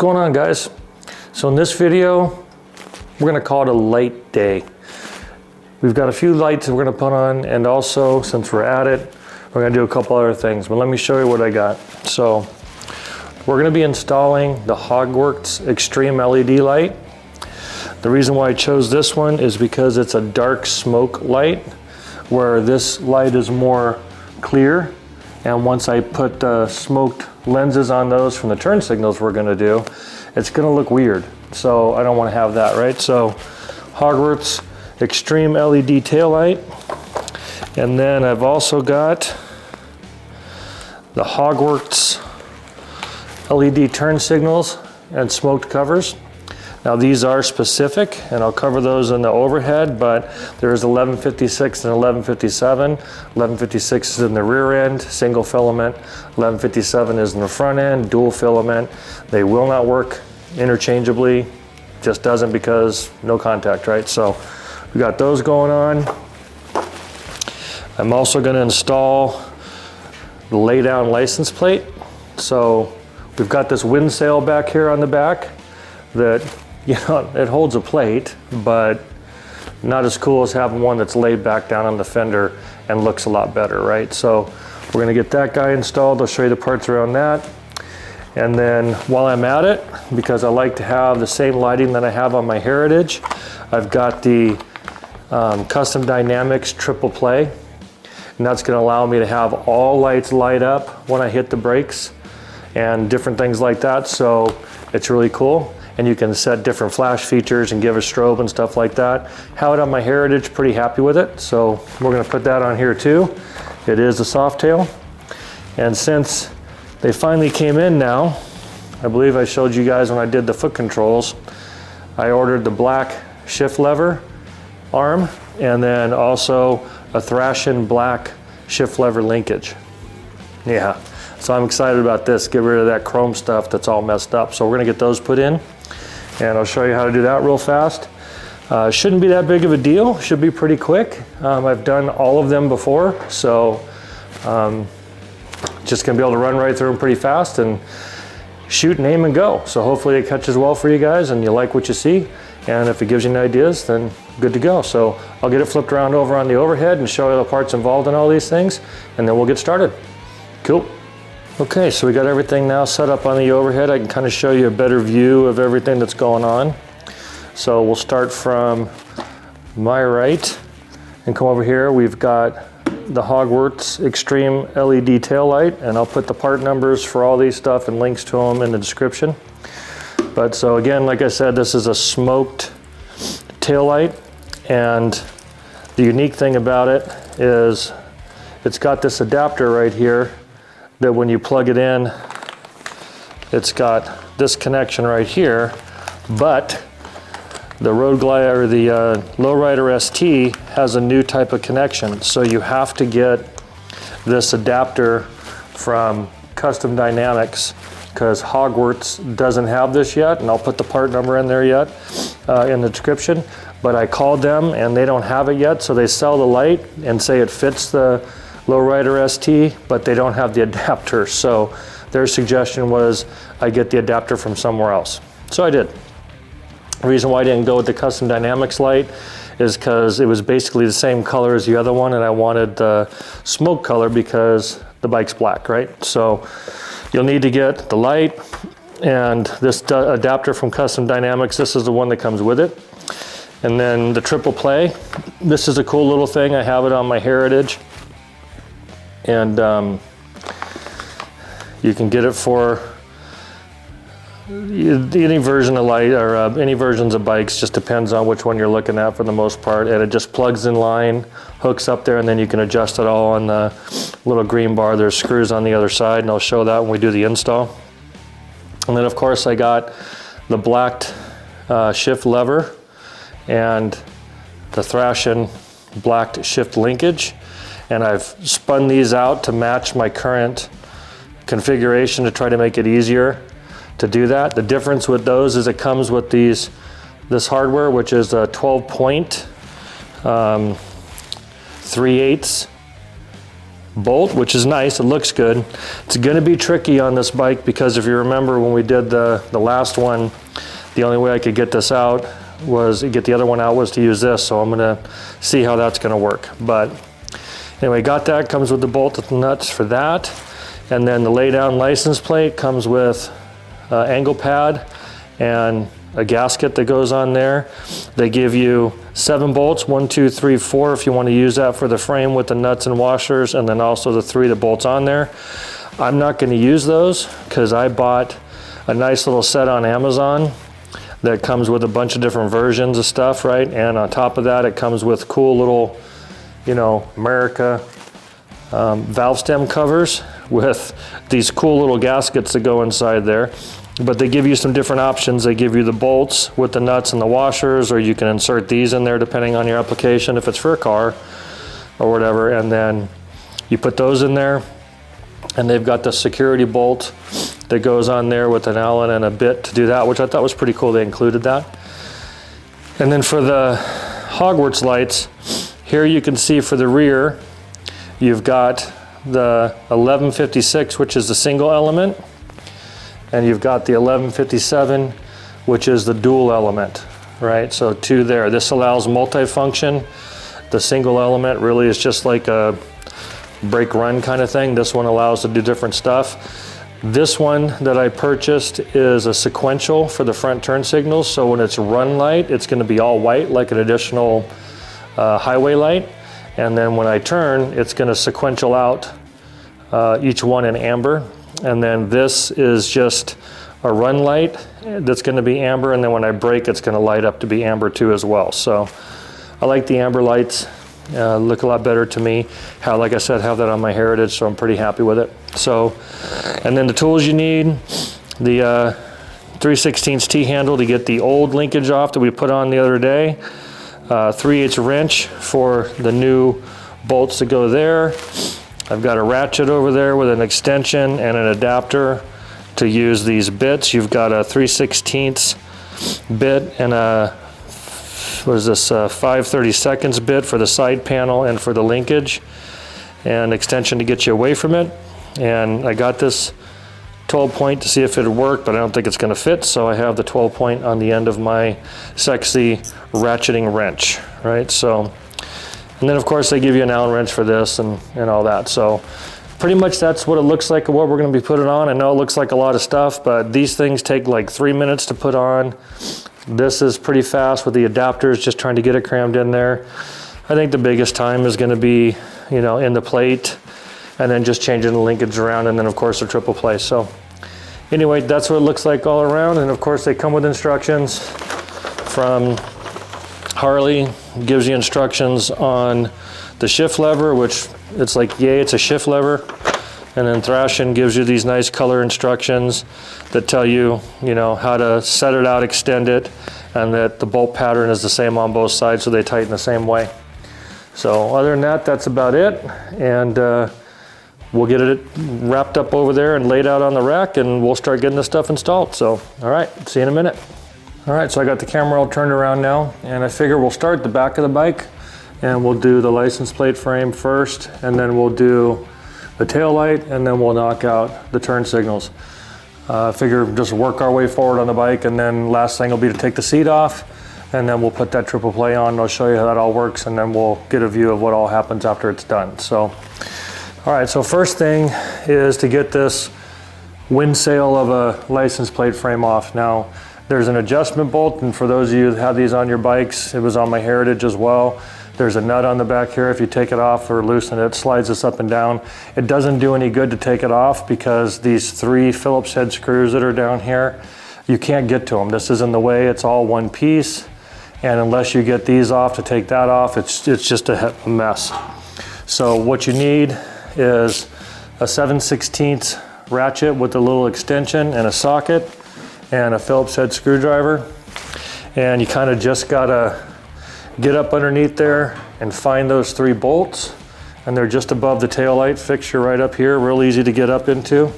going on, guys? So in this video, we're gonna call it a light day. We've got a few lights that we're gonna put on, and also, since we're at it, we're gonna do a couple other things, but let me show you what I got. So we're gonna be installing the Hogwarts Extreme LED light. The reason why I chose this one is because it's a dark smoke light, where this light is more clear. And once I put smoked lenses on those from the turn signals we're gonna do, it's gonna look weird. So I don't wanna have that, right? So Hogwarts Extreme LED taillight. And then I've also got the Hogwarts LED turn signals and smoked covers. Now these are specific, and I'll cover those in the overhead, but there's 1156 and 1157. 1156 is in the rear end, single filament. 1157 is in the front end, dual filament. They will not work interchangeably, just doesn't because no contact, right? So we got those going on. I'm also gonna install the lay down license plate. So we've got this wind sail back here on the back that, you know, it holds a plate, but not as cool as having one that's laid back down on the fender and looks a lot better, right? So we're gonna get that guy installed. I'll show you the parts around that. And then while I'm at it, because I like to have the same lighting that I have on my Heritage, I've got the Custom Dynamics triple play. And that's gonna allow me to have all lights light up when I hit the brakes and different things like that. So it's really cool. And you can set different flash features and give a strobe and stuff like that. Have it on my Heritage, pretty happy with it. So we're gonna put that on here too. It is a soft tail. And since they finally came in now, I believe I showed you guys when I did the foot controls, I ordered the black shift lever arm, and then also a Thrashin black shift lever linkage. Yeah, so I'm excited about this. Get rid of that chrome stuff that's all messed up. So we're gonna get those put in. And I'll show you how to do that real fast. Shouldn't be that big of a deal, should be pretty quick. I've done all of them before, so just gonna be able to run right through them pretty fast and shoot and aim and go. So hopefully it catches well for you guys and you like what you see. And if it gives you any ideas, then good to go. So I'll get it flipped around over on the overhead and show you the parts involved in all these things, and then we'll get started. Cool. Okay, so we got everything now set up on the overhead. I can kind of show you a better view of everything that's going on. So we'll start from my right and come over here. We've got the Hogwarts Extreme LED taillight, and I'll put the part numbers for all these stuff and links to them in the description. But so again, like I said, this is a smoked taillight, and the unique thing about it is it's got this adapter right here that when you plug it in, it's got this connection right here, but the Road Glider, or the Lowrider ST has a new type of connection. So you have to get this adapter from Custom Dynamics, because Hogwarts doesn't have this yet, and I'll put the part number in there yet in the description. But I called them and they don't have it yet, so they sell the light and say it fits the Lowrider ST, but they don't have the adapter. So their suggestion was I get the adapter from somewhere else. So I did. The reason why I didn't go with the Custom Dynamics light is because it was basically the same color as the other one, and I wanted the smoke color because the bike's black, right? So you'll need to get the light and this adapter from Custom Dynamics. This is the one that comes with it. And then the triple play. This is a cool little thing. I have it on my Heritage. And you can get it for any version of light, or any versions of bikes, just depends on which one you're looking at for the most part. And it just plugs in line, hooks up there, and then you can adjust it all on the little green bar. There's screws on the other side, and I'll show that when we do the install. And then of course I got the blacked shift lever and the Thrashin blacked shift linkage. And I've spun these out to match my current configuration to try to make it easier to do that. The difference with those is it comes with this hardware, which is a 12 point 3/8 bolt, which is nice, it looks good. It's gonna be tricky on this bike because if you remember when we did the last one, the only way I could get this out was, get the other one out was to use this, so I'm gonna see how that's gonna work. But anyway, got that, comes with the bolt with the nuts for that. And then the lay down license plate comes with angle pad and a gasket that goes on there. They give you 7 bolts, 1, 2, 3, 4, if you want to use that for the frame with the nuts and washers, and then also the 3 that bolts on there. I'm not going to use those because I bought a nice little set on Amazon that comes with a bunch of different versions of stuff, right? And on top of that, it comes with cool little, you know, America valve stem covers with these cool little gaskets that go inside there. But they give you some different options. They give you the bolts with the nuts and the washers, or you can insert these in there depending on your application if it's for a car or whatever. And then you put those in there, and they've got the security bolt that goes on there with an Allen and a bit to do that, which I thought was pretty cool. They included that. And then for the Hogwarts lights, here you can see for the rear, you've got the 1156, which is the single element, and you've got the 1157, which is the dual element, right? So 2 there. This allows multifunction. The single element really is just like a brake run kind of thing. This one allows to do different stuff. This one that I purchased is a sequential for the front turn signals. So when it's run light, it's going to be all white like an additional highway light. And then when I turn, it's going to sequential out each one in amber. And then this is just a run light that's going to be amber, and then when I brake, it's going to light up to be amber too as well. So I like the amber lights, look a lot better to me. Like I said, have that on my Heritage, so I'm pretty happy with it. So, and then the tools you need, the 3/16 T-handle to get the old linkage off that we put on the other day, 3/8 wrench for the new bolts that go there. I've got a ratchet over there with an extension and an adapter to use these bits. You've got a 3/16 bit and a, what is this, 5/32 bit for the side panel and for the linkage, and extension to get you away from it. And I got this 12 point to see if it would work, but I don't think it's going to fit, so I have the 12 point on the end of my sexy ratcheting wrench, right? So, and then of course they give you an Allen wrench for this and all that. So pretty much that's what it looks like, what we're going to be putting on. I know it looks like a lot of stuff, but these things take like 3 minutes to put on. This is pretty fast with the adapters, just trying to get it crammed in there. I think the biggest time is going to be, you know, in the plate, and then just changing the linkage around, and then of course the triple play. So anyway, that's what it looks like all around. And of course they come with instructions from Harley. Gives you instructions on the shift lever, which it's like, yay, it's a shift lever. And then Thrashin gives you these nice color instructions that tell you, you know, how to set it out, extend it, and that the bolt pattern is the same on both sides, so they tighten the same way. So other than that, that's about it. And we'll get it wrapped up over there and laid out on the rack, and we'll start getting this stuff installed. So, all right, see you in a minute. All right, so I got the camera all turned around now, and I figure we'll start the back of the bike, and we'll do the license plate frame first, and then we'll do the tail light, and then we'll knock out the turn signals. Figure just work our way forward on the bike, and then last thing will be to take the seat off, and then we'll put that triple play on, and I'll show you how that all works, and then we'll get a view of what all happens after it's done. So, all right, so first thing is to get this wind sail of a license plate frame off. Now, there's an adjustment bolt, and for those of you that have these on your bikes, it was on my Heritage as well. There's a nut on the back here. If you take it off or loosen it, it slides this up and down. It doesn't do any good to take it off because these 3 Phillips head screws that are down here, you can't get to them. This is in the way, it's all one piece. And unless you get these off to take that off, it's just a mess. So what you need is a 7/16 ratchet with a little extension and a socket and a Phillips head screwdriver. And you kind of just gotta get up underneath there and find those 3 bolts, and they're just above the tail light fixture right up here, real easy to get up into.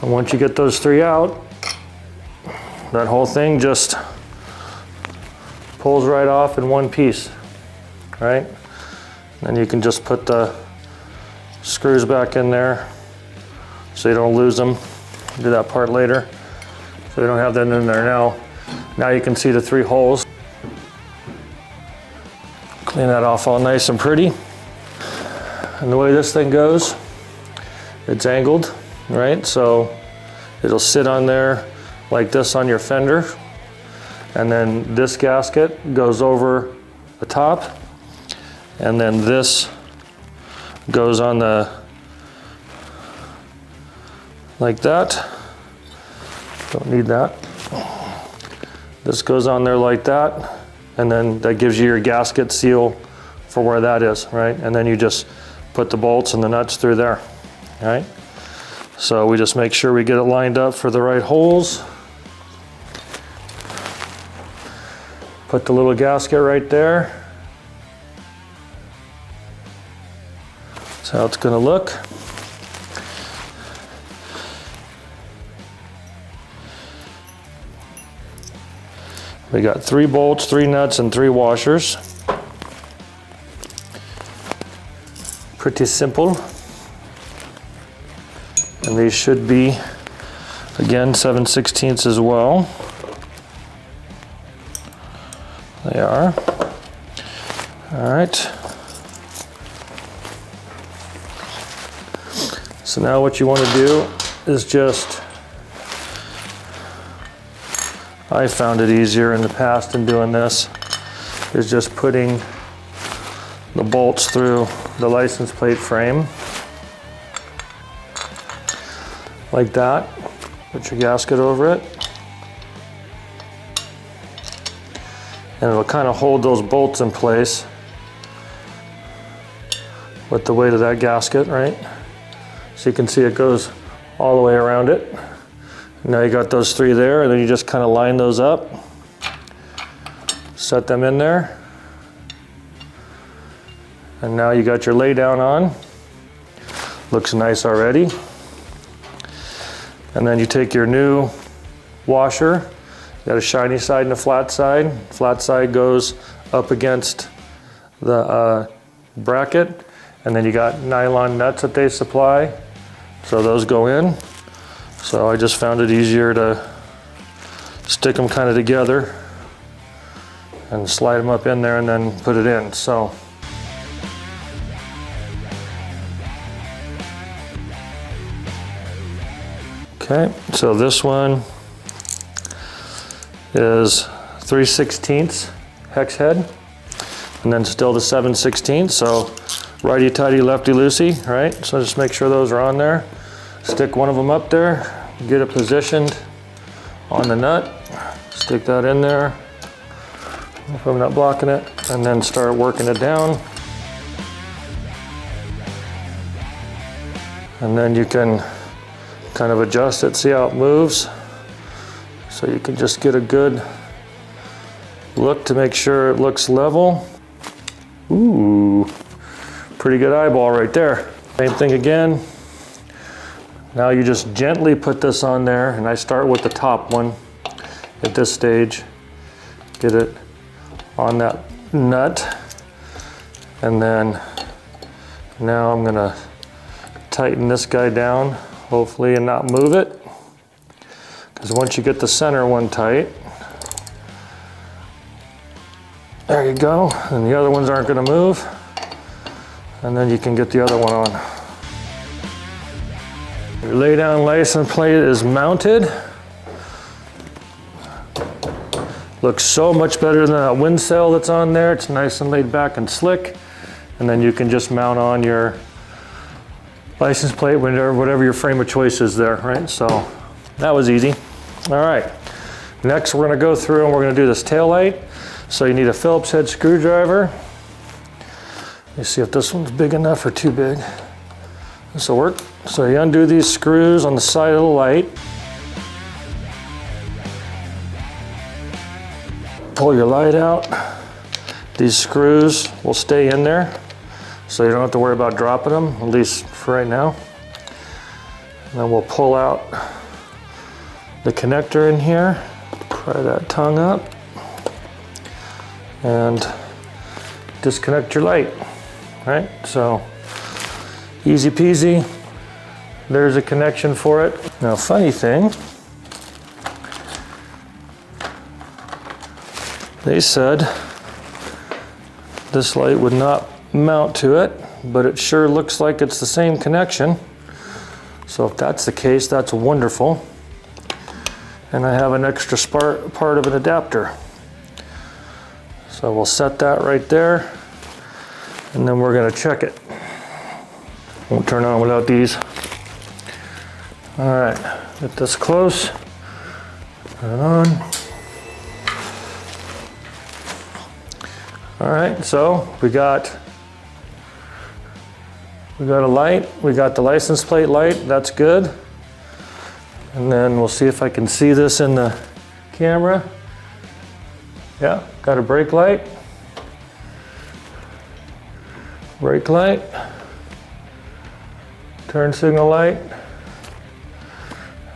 And once you get those 3 out, that whole thing just pulls right off in one piece, right? Then you can just put the screws back in there so you don't lose them. Do that part later. So you don't have that in there now. Now you can see the 3 holes. Clean that off all nice and pretty. And the way this thing goes, it's angled, right? So it'll sit on there like this on your fender. And then this gasket goes over the top. And then this goes on the, like that. Don't need that. This goes on there like that. And then that gives you your gasket seal for where that is, right? And then you just put the bolts and the nuts through there, right? So we just make sure we get it lined up for the right holes. Put the little gasket right there. That's how it's gonna look. We got 3 bolts, 3 nuts, and 3 washers. Pretty simple. And these should be, again, 7/16 as well. They are. All right. So now what you want to do is just, I found it easier in the past in doing this, is just putting the bolts through the license plate frame. Like that. Put your gasket over it. And it'll kind of hold those bolts in place with the weight of that gasket, right? So you can see it goes all the way around it. Now you got those 3 there, and then you just kind of line those up, set them in there, and now you got your lay down on. Looks nice already. And then you take your new washer, you got a shiny side and a flat side. Flat side goes up against the bracket, and then you got nylon nuts that they supply, so those go in. So I just found it easier to stick them kind of together and slide them up in there and then put it in. So okay, so this one is 3/16 hex head, and then still the 7/16. So righty tighty, lefty loosey, right? So just make sure those are on there. Stick one of them up there, get it positioned on the nut, stick that in there, if I'm not blocking it, and then start working it down. And then you can kind of adjust it, see how it moves. So you can just get a good look to make sure it looks level. Ooh, pretty good eyeball right there. Same thing again. Now you just gently put this on there, and I start with the top one at this stage. Get it on that nut, and then now I'm gonna tighten this guy down, hopefully, and not move it. Because once you get the center one tight, there you go, and the other ones aren't gonna move, and then you can get the other one on. Your lay down license plate is mounted. Looks so much better than that wind sail that's on there. It's nice and laid back and slick. And then you can just mount on your license plate, whatever your frame of choice is there, right? So that was easy. All right, next we're gonna go through and we're gonna do this tail light. So you need a Phillips head screwdriver. Let me see if this one's big enough or too big. This will work. So you undo these screws on the side of the light. Pull your light out. These screws will stay in there, so you don't have to worry about dropping them, at least for right now. then we'll pull out the connector in here, pry that tongue up, and disconnect your light, right? So easy peasy. There's a connection for it. Now, funny thing, they said this light would not mount to it, but it sure looks like it's the same connection. So if that's the case, that's wonderful. And I have an extra part of an adapter. So we'll set that right there, and then we're gonna check it. Won't turn on without these. All right, get this close, turn it on. All right, so we got a light, we got the license plate light, that's good. And then we'll see if I can see this in the camera. Yeah, got a brake light. Brake light. Turn signal light.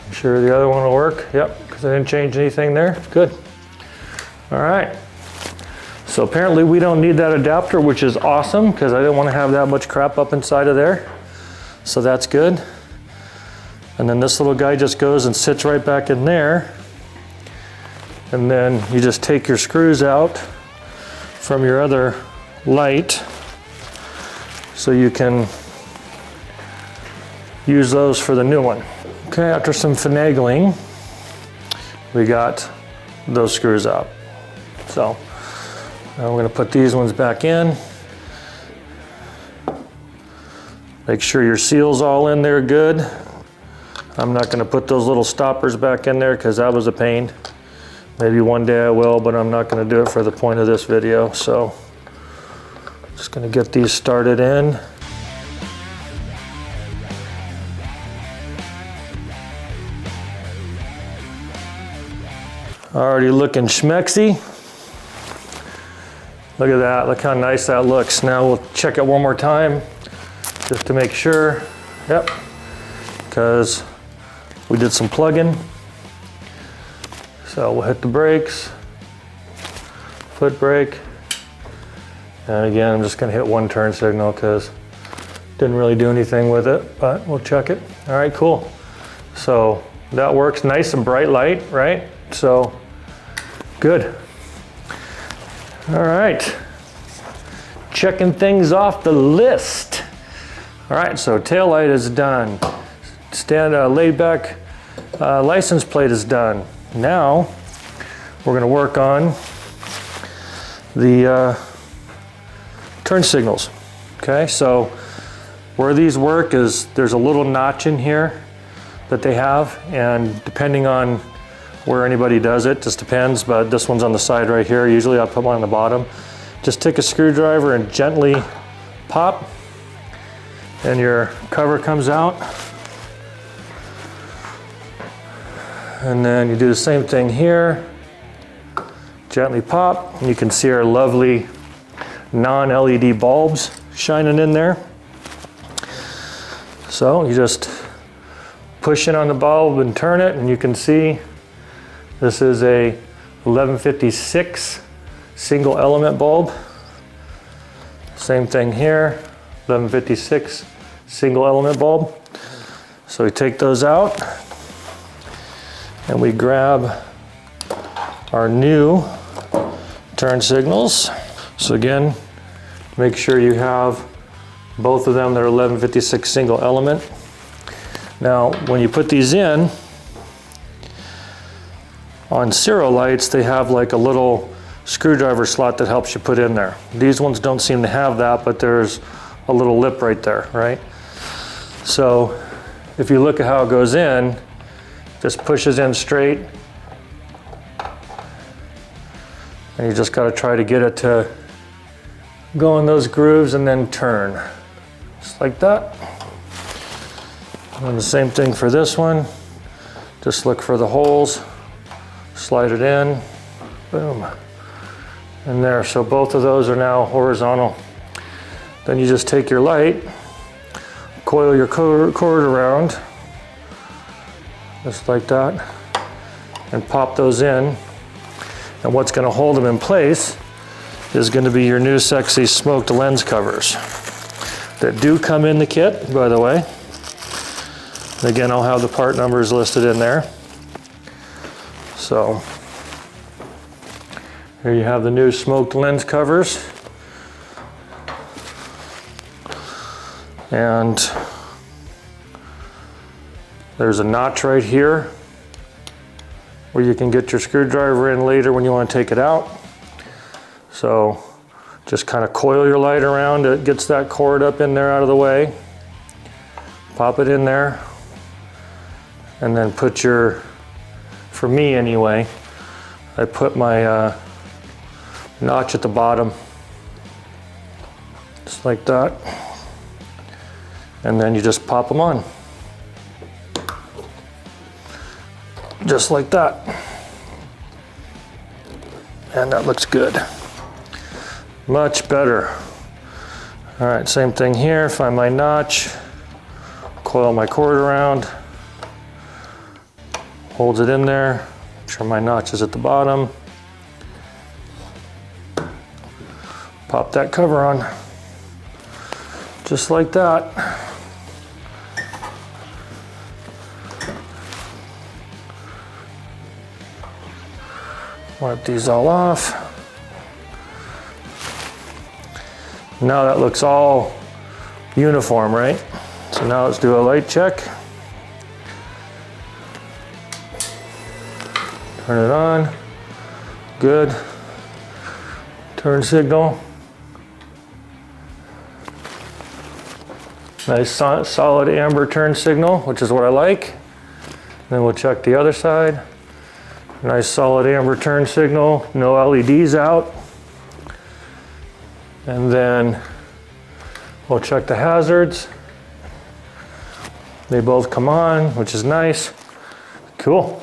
I'm sure the other one will work. Yep, because I didn't change anything there. Good. All right. So apparently we don't need that adapter, which is awesome because I didn't want to have that much crap up inside of there. So that's good. And then this little guy just goes and sits right back in there. And then you just take your screws out from your other light so you can use those for the new one. Okay, after some finagling, we got those screws out. So now we're gonna put these ones back in. Make sure your seal's all in there good. I'm not gonna put those little stoppers back in there because that was a pain. Maybe one day I will, but I'm not gonna do it for the point of this video. So just gonna get these started in. Already looking schmexy. Look at that, look how nice that looks. Now we'll check it one more time just to make sure. Yep, because we did some plugging. So we'll hit the brakes, foot brake. And again, I'm just gonna hit one turn signal because didn't really do anything with it, but we'll check it. All right, cool. So that works, nice and bright light, right? So good. All right, checking things off the list. All right, so tail light is done. Laid back license plate is done. Now we're gonna work on the turn signals. Okay, so where these work is there's a little notch in here that they have, and depending on where anybody does it, just depends, but this one's on the side right here. Usually I'll put one on the bottom. Just take a screwdriver and gently pop, and your cover comes out. And then you do the same thing here. Gently pop, and you can see our lovely non-LED bulbs shining in there. So you just push in on the bulb and turn it, and you can see this is a 1156 single element bulb. Same thing here, 1156 single element bulb. So we take those out and we grab our new turn signals. So again, make sure you have both of them that are 1156 single element. Now, when you put these in, on Ciro lights, they have like a little screwdriver slot that helps you put in there. These ones don't seem to have that, but there's a little lip right there, right? So if you look at how it goes in, just pushes in straight, and you just gotta try to get it to go in those grooves and then turn, just like that. And the same thing for this one. Just look for the holes, slide it in, boom, and there. So both of those are now horizontal. Then you just take your light, coil your cord around, just like that, and pop those in. And what's going to hold them in place is going to be your new sexy smoked lens covers that do come in the kit, by the way. Again, I'll have the part numbers listed in there. So here you have the new smoked lens covers. And there's a notch right here where you can get your screwdriver in later when you want to take it out. So just kind of coil your light around, it gets that cord up in there out of the way. Pop it in there. And then put your, for me anyway, I put my notch at the bottom. Just like that. And then you just pop them on. Just like that. And that looks good. Much better. All right, same thing here. Find my notch, coil my cord around, holds it in there. Make sure my notch is at the bottom. Pop that cover on. Just like that. Wipe these all off. Now that looks all uniform, right? So now let's do a light check. Turn it on. Good. Turn signal. Nice solid amber turn signal, which is what I like. Then we'll check the other side. Nice solid amber turn signal, no LEDs out. And then we'll check the hazards. They both come on, which is nice. Cool.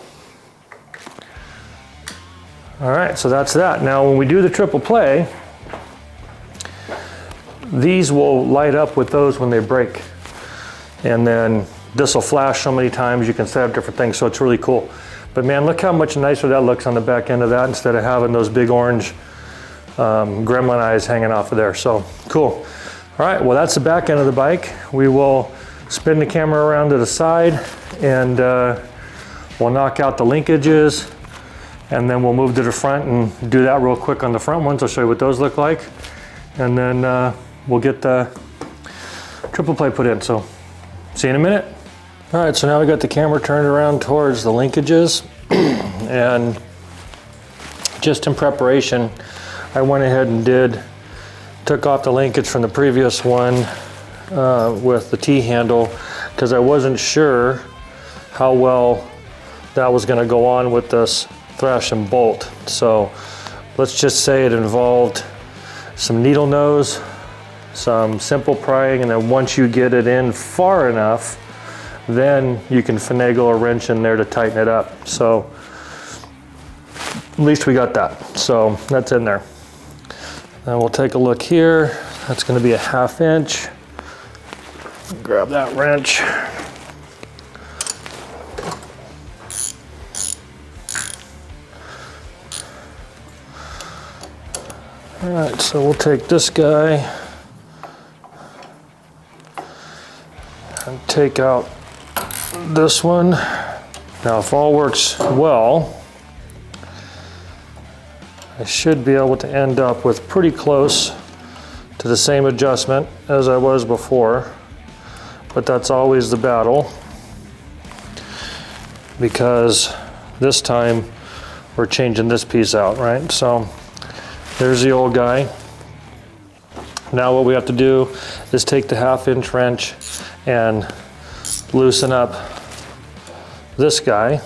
All right, so that's that. Now when we do the triple play, these will light up with those when they break. And then this will flash so many times, you can set up different things, so it's really cool. But man, look how much nicer that looks on the back end of that instead of having those big orange gremlin eyes hanging off of there. So cool. All right, well that's the back end of the bike. We will spin the camera around to the side and we'll knock out the linkages and then we'll move to the front and do that real quick on the front ones. I'll show you what those look like. And then we'll get the triple play put in. So see you in a minute. All right, so now we got the camera turned around towards the linkages and just in preparation, I went ahead and took off the linkage from the previous one with the T-handle because I wasn't sure how well that was gonna go on with this thresh and bolt. So let's just say it involved some needle nose, some simple prying, and then once you get it in far enough, then you can finagle a wrench in there to tighten it up. So at least we got that. So that's in there. Then we'll take a look here. That's going to be a 1/2 inch. Grab that wrench. All right, so we'll take this guy and take out this one. Now if all works well, I should be able to end up with pretty close to the same adjustment as I was before, but that's always the battle because this time we're changing this piece out, right? So there's the old guy. Now what we have to do is take the 1/2 inch wrench and loosen up this guy.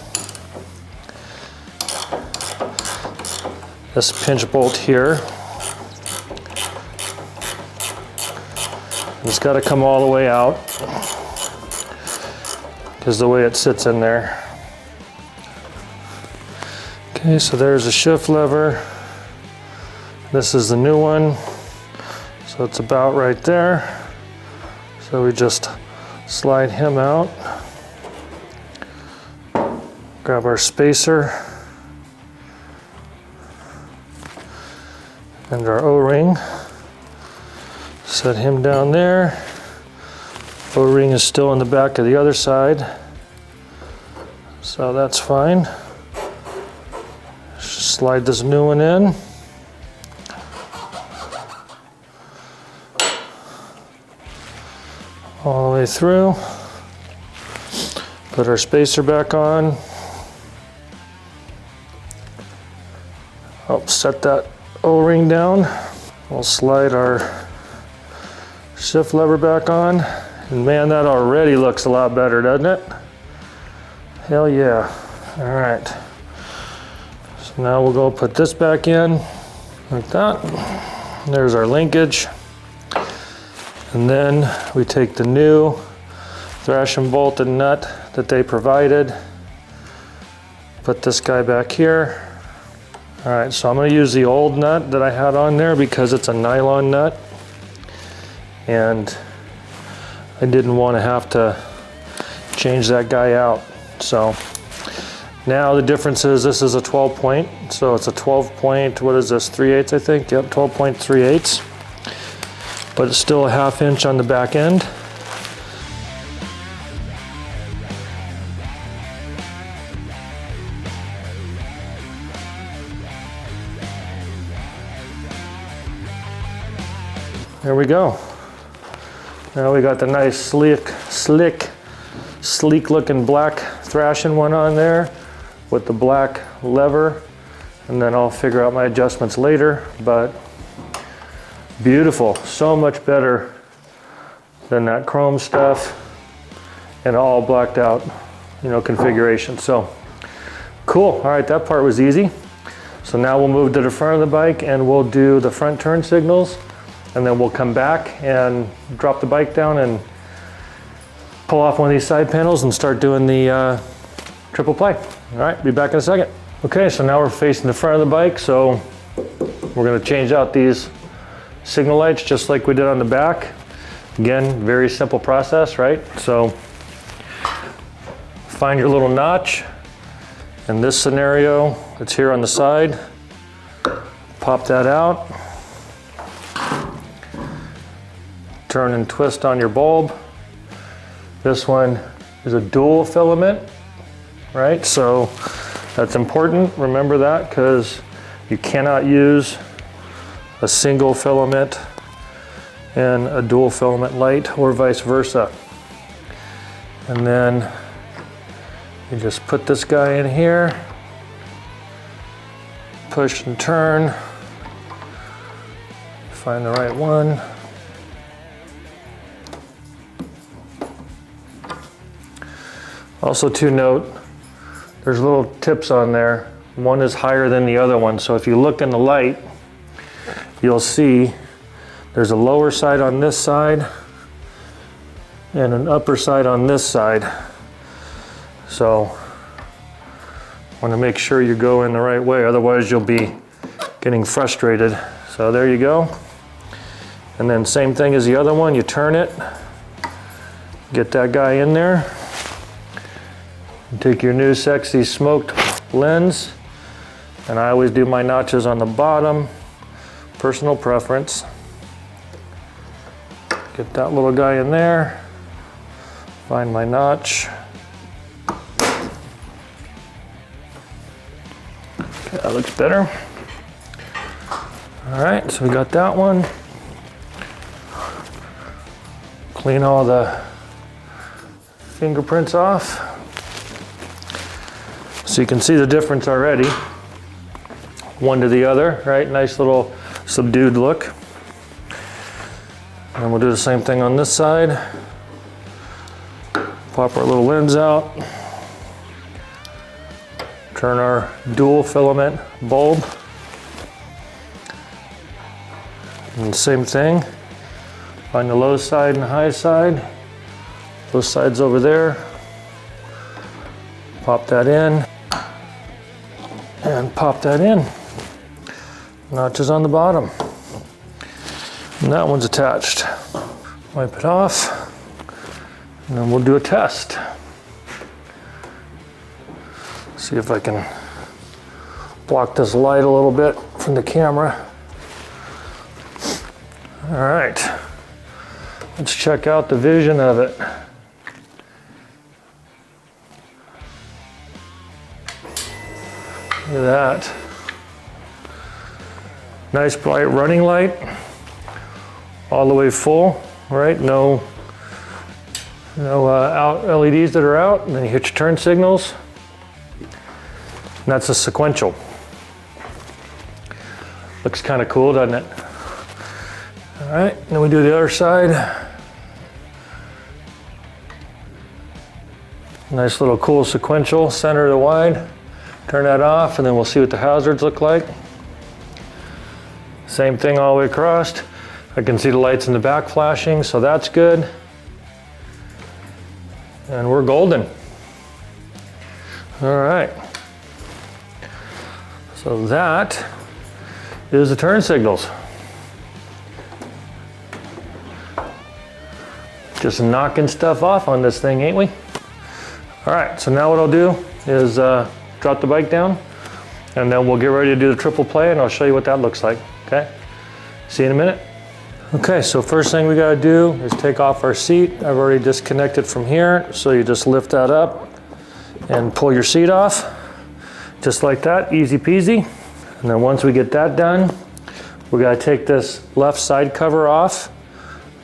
This pinch bolt here. It's got to come all the way out because the way it sits in there. Okay, so there's the shift lever. This is the new one. So it's about right there. So we just slide him out. Grab our spacer and our O-ring. Set him down there. O-ring is still in the back of the other side, so that's fine. Slide this new one in. All the way through. Put our spacer back on. Help set that O-ring down. We'll slide our shift lever back on. And man, that already looks a lot better, doesn't it? Hell yeah. All right. So now we'll go put this back in like that. There's our linkage. And then we take the new thrash and bolted nut that they provided. Put this guy back here. All right, so I'm gonna use the old nut that I had on there because it's a nylon nut. And I didn't want to have to change that guy out. So now the difference is this is a 12 point. So it's a 12 point, what is this, 3/8 I think? Yep, 12.3/8. But it's still a 1/2 inch on the back end. There we go. Now we got the nice sleek looking black thrashing one on there with the black lever, and then I'll figure out my adjustments later, but beautiful, so much better than that chrome stuff and all blacked out, configuration. So cool. All right, that part was easy. So now we'll move to the front of the bike and we'll do the front turn signals. And then we'll come back and drop the bike down and pull off one of these side panels and start doing the triple play. All right, be back in a second. Okay, so now we're facing the front of the bike. So we're gonna change out these signal lights just like we did on the back. Again, very simple process, right? So find your little notch. In this scenario, it's here on the side. Pop that out. Turn and twist on your bulb. This one is a dual filament, right? So that's important. Remember that, because you cannot use a single filament and a dual filament light or vice versa. And then you just put this guy in here, push and turn, find the right one. Also to note, there's little tips on there. One is higher than the other one. So if you look in the light, you'll see there's a lower side on this side and an upper side on this side. So want to make sure you go in the right way, otherwise you'll be getting frustrated. So there you go. And then same thing as the other one, you turn it, get that guy in there. Take your new sexy smoked lens, and I always do my notches on the bottom, personal preference. Get that little guy in there, find my notch. Okay, that looks better. All right, so we got that one. Clean all the fingerprints off. So you can see the difference already, one to the other, right? Nice little subdued look. And we'll do the same thing on this side. Pop our little lens out. Turn our dual filament bulb. And same thing. Find the low side and the high side. Those sides over there. Pop that in. And pop that in. Notches on the bottom. And that one's attached. Wipe it off. And then we'll do a test. See if I can block this light a little bit from the camera. All right, let's check out the vision of it. Look at that. Nice bright running light, all the way full, right? No out LEDs that are out, and then you hit your turn signals. And that's a sequential. Looks kind of cool, doesn't it? All right, then we do the other side. Nice little cool sequential, center of the wide. Turn that off, and then we'll see what the hazards look like. Same thing all the way across. I can see the lights in the back flashing, so that's good. And we're golden. All right. So that is the turn signals. Just knocking stuff off on this thing, ain't we? All right, so now what I'll do is drop the bike down, and then we'll get ready to do the triple play, and I'll show you what that looks like, okay? See you in a minute. Okay, so first thing we gotta do is take off our seat. I've already disconnected from here, so you just lift that up and pull your seat off, just like that, easy peasy. And then once we get that done, we gotta take this left side cover off,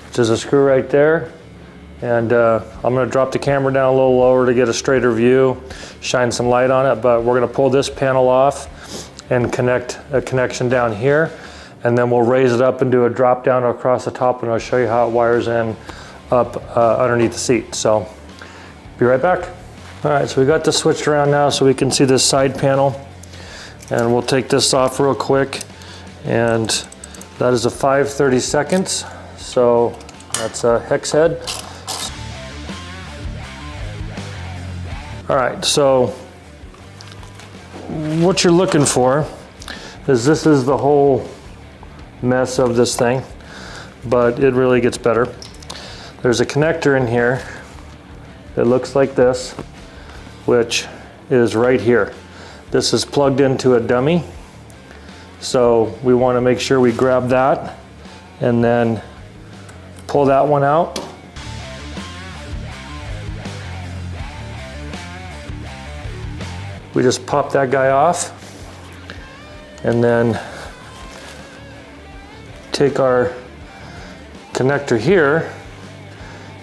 which is a screw right there. And I'm gonna drop the camera down a little lower to get a straighter view, shine some light on it, but we're gonna pull this panel off and connect a connection down here. And then we'll raise it up and do a drop down across the top, and I'll show you how it wires in up underneath the seat. So, be right back. All right, so we got this switched around now so we can see this side panel. And we'll take this off real quick. And that is a 5/32. So that's a hex head. All right, so what you're looking for is this is the whole mess of this thing, but it really gets better. There's a connector in here that looks like this, which is right here. This is plugged into a dummy, so we want to make sure we grab that and then pull that one out. We just pop that guy off, and then take our connector here,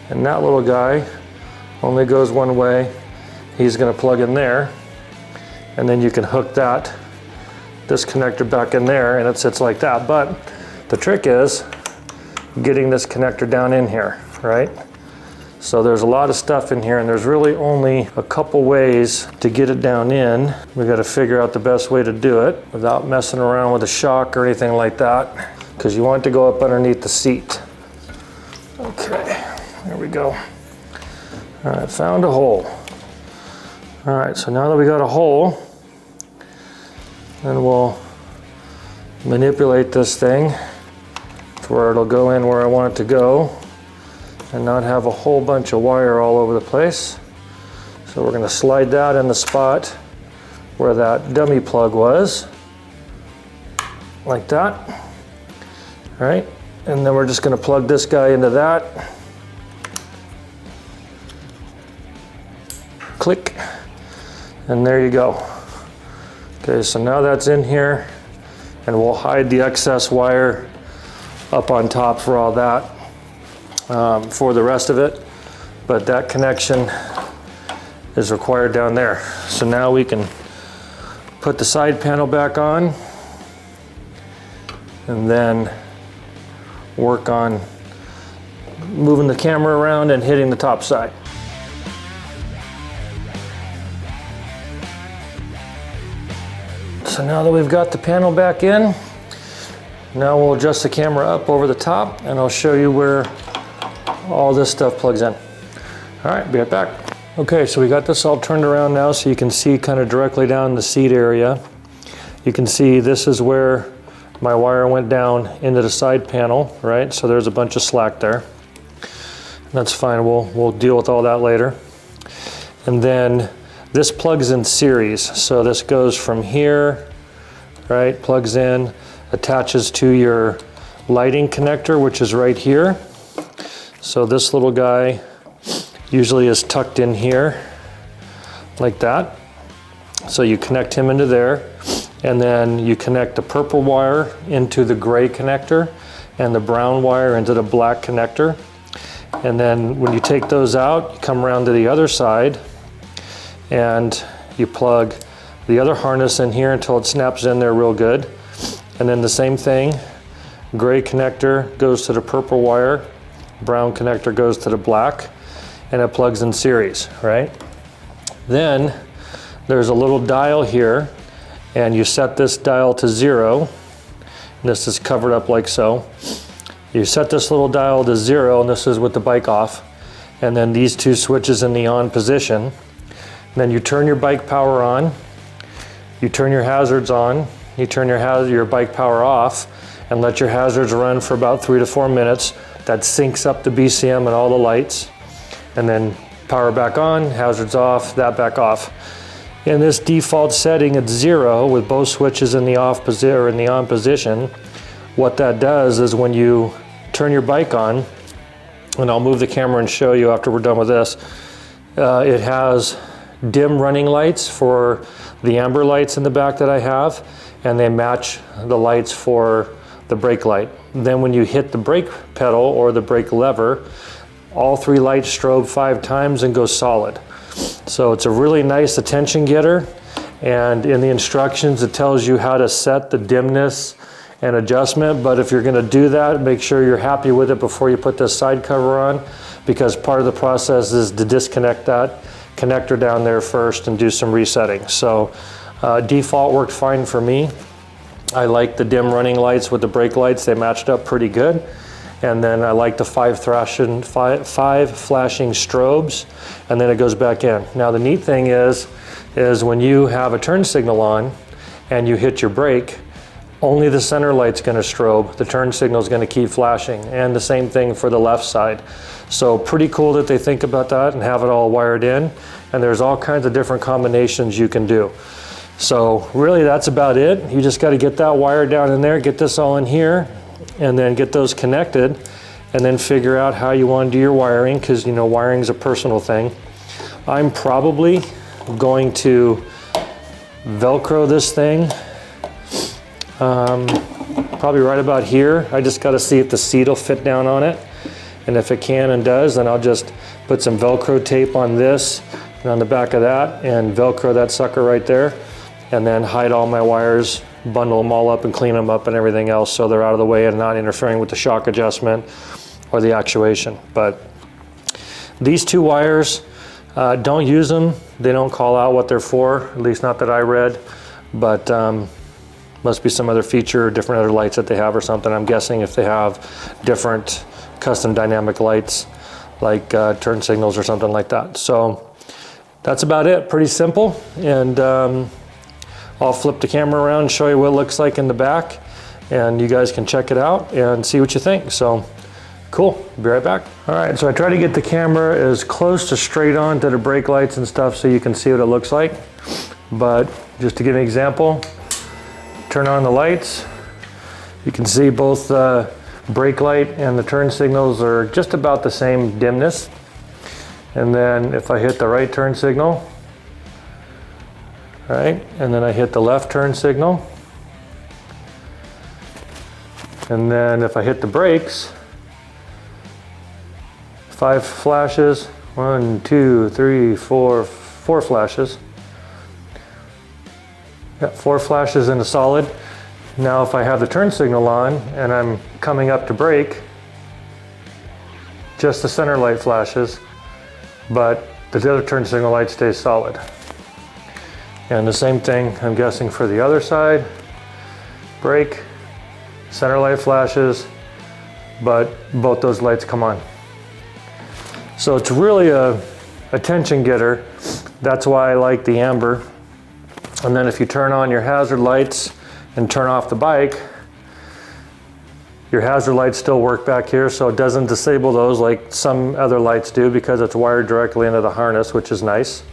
and that little guy only goes one way. He's going to plug in there, and then you can hook this connector back in there, and it sits like that. But the trick is getting this connector down in here, right? So there's a lot of stuff in here, and there's really only a couple ways to get it down in. We got to figure out the best way to do it without messing around with a shock or anything like that, because you want it to go up underneath the seat. Okay, there we go. All right, found a hole. All right, so now that we got a hole, then we'll manipulate this thing to where it'll go in where I want it to go and not have a whole bunch of wire all over the place. So we're going to slide that in the spot where that dummy plug was, like that. All right, and then we're just going to plug this guy into that. Click, and there you go. Okay, so now that's in here, and we'll hide the excess wire up on top for all that, for the rest of it. But that connection is required down there. So now we can put the side panel back on, and then work on moving the camera around and hitting the top side. So now that we've got the panel back in, now we'll adjust the camera up over the top, and I'll show you where all this stuff plugs in. All right, be right back. Okay, so we got this all turned around now so you can see kind of directly down the seat area. You can see this is where my wire went down into the side panel, right? So there's a bunch of slack there. That's fine, we'll deal with all that later. And then This plugs in series. So this goes from here, right, plugs in, attaches to your lighting connector, which is right here. So this little guy usually is tucked in here like that. So you connect him into there, and then you connect the purple wire into the gray connector and the brown wire into the black connector. And then when you take those out, you come around to the other side and you plug the other harness in here until it snaps in there real good. And then the same thing, gray connector goes to the purple wire, brown connector goes to the black, and it plugs in series, right? Then there's a little dial here, and you set this dial to 0. This is covered up like so. You set this little dial to 0, and this is with the bike off, and then these two switches in the on position. And then you turn your bike power on, you turn your hazards on, you turn your bike power off, and let your hazards run for about 3 to 4 minutes. That syncs up the BCM and all the lights. And then power back on, hazards off, that back off. In this default setting at 0 with both switches in the off position or in the on position, what that does is when you turn your bike on, and I'll move the camera and show you after we're done with this, it has dim running lights for the amber lights in the back that I have, and they match the lights for the brake light. Then when you hit the brake pedal or the brake lever, all 3 lights strobe 5 times and go solid. So it's a really nice attention getter, and in the instructions it tells you how to set the dimness and adjustment, but if you're going to do that, make sure you're happy with it before you put this side cover on, because part of the process is to disconnect that connector down there first and do some resetting. So default worked fine for me. I like the dim running lights with the brake lights. They matched up pretty good. And then I like the 5 flashing strobes, and then it goes back in. Now the neat thing is when you have a turn signal on and you hit your brake, only the center light's gonna strobe. The turn signal is gonna keep flashing, and the same thing for the left side. So pretty cool that they think about that and have it all wired in, and there's all kinds of different combinations you can do. So really that's about it. You just gotta get that wire down in there, get this all in here, and then get those connected, and then figure out how you want to do your wiring, because you know wiring is a personal thing. I'm probably going to Velcro this thing probably right about here. I just got to see if the seat will fit down on it, and if it can and does, then I'll just put some Velcro tape on this and on the back of that, and Velcro that sucker right there, and then hide all my wires, bundle them all up and clean them up and everything else so they're out of the way and not interfering with the shock adjustment or the actuation. But these 2 wires, don't use them. They don't call out what they're for, at least not that I read, but must be some other feature, different other lights that they have or something. I'm guessing if they have different custom dynamic lights like turn signals or something like that. So that's about it, pretty simple. And I'll flip the camera around and show you what it looks like in the back, and you guys can check it out and see what you think. So cool, be right back. All right, so I try to get the camera as close to straight on to the brake lights and stuff so you can see what it looks like. But just to give an example, turn on the lights. You can see both the brake light and the turn signals are just about the same dimness. And then if I hit the right turn signal, right, and then I hit the left turn signal, and then if I hit the brakes, 5 flashes, 1, 2, 3, 4 flashes. Got 4 flashes in a solid. Now if I have the turn signal on and I'm coming up to brake, just the center light flashes, but the other turn signal light stays solid. And the same thing, I'm guessing, for the other side. Brake, center light flashes, but both those lights come on. So it's really a attention getter. That's why I like the amber. And then if you turn on your hazard lights and turn off the bike, your hazard lights still work back here, so it doesn't disable those like some other lights do, because it's wired directly into the harness, which is nice.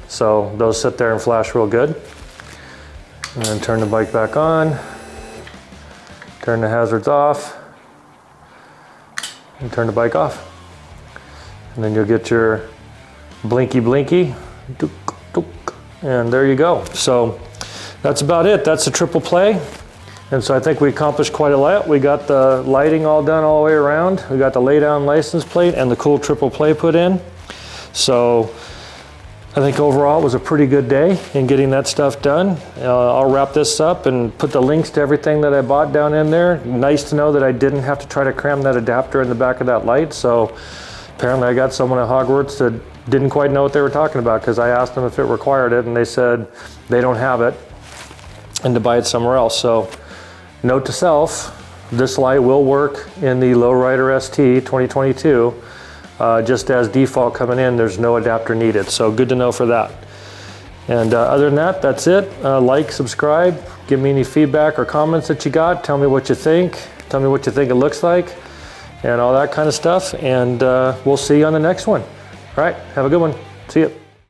So those sit there and flash real good. And then turn the bike back on, turn the hazards off, and turn the bike off. And then you'll get your blinky blinky, dook, dook, and there you go. So that's about it. That's the triple play. And so I think we accomplished quite a lot. We got the lighting all done all the way around. We got the lay down license plate and the cool triple play put in. So I think overall it was a pretty good day in getting that stuff done. I'll wrap this up and put the links to everything that I bought down in there. Nice to know that I didn't have to try to cram that adapter in the back of that light. So apparently I got someone at Hogwarts that didn't quite know what they were talking about, because I asked them if it required it and they said they don't have it and to buy it somewhere else. So note to self, this light will work in the Lowrider ST 2022. Just as default coming in, there's no adapter needed. So good to know for that. And other than that, that's it. Like, subscribe, give me any feedback or comments that you got. Tell me what you think. Tell me what you think it looks like and all that kind of stuff. And we'll see you on the next one. All right, have a good one. See ya.